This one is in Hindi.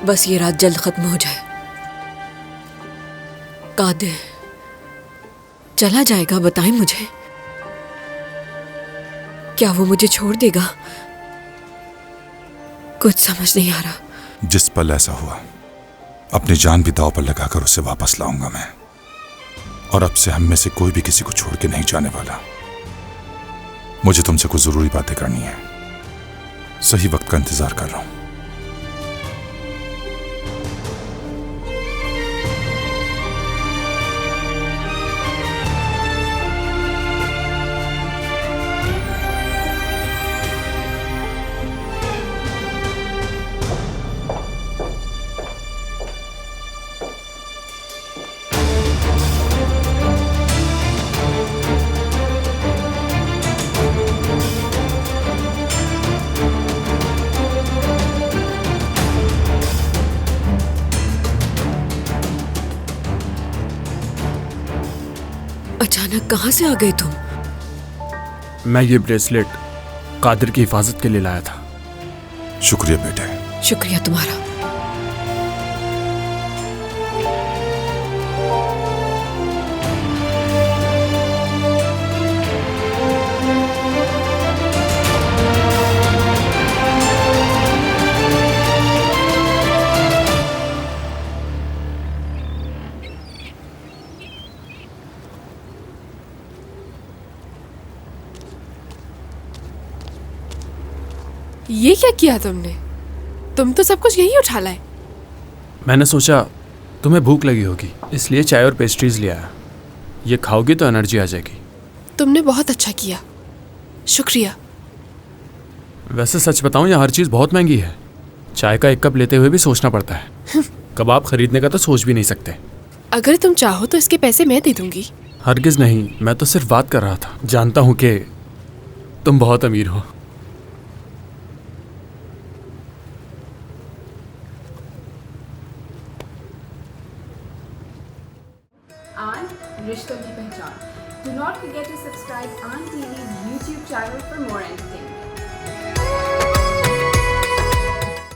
बस ये रात जल्द खत्म हो जाए। कादिर चला जाएगा, बताएं मुझे, क्या वो मुझे छोड़ देगा? कुछ समझ नहीं आ रहा। जिस पल ऐसा हुआ, अपनी जान भी दांव पर लगाकर उसे वापस लाऊंगा मैं। और अब से हम में से कोई भी किसी को छोड़ के नहीं जाने वाला। मुझे तुमसे कुछ जरूरी बातें करनी है। सही वक्त का इंतजार कर रहा हूं। अचानक कहां से आ गए तुम? मैं ये ब्रेसलेट कादिर की हिफाजत के लिए लाया था। शुक्रिया बेटे। शुक्रिया तुम्हारा। ये क्या किया तुमने? तुम तो सब कुछ यहीं उठा लाए। मैंने सोचा तुम्हें भूख लगी होगी, इसलिए चाय और पेस्ट्रीज ले आया। ये खाओगी तो एनर्जी आ जाएगी। तुमने बहुत अच्छा किया, शुक्रिया। वैसे सच बताऊं, यहाँ हर चीज़ बहुत महंगी है। चाय का एक कप लेते हुए भी सोचना पड़ता है। कबाब खरीदने का तो सोच भी नहीं सकते। अगर तुम चाहो तो इसके पैसे मैं दे दूंगी। हरगिज़ नहीं, मैं तो सिर्फ बात कर रहा था। जानता हूँ कि तुम बहुत अमीर हो। आन रिश्तों की पहचान। Do not forget to subscribe Aan TV's YouTube channel for more entertainment.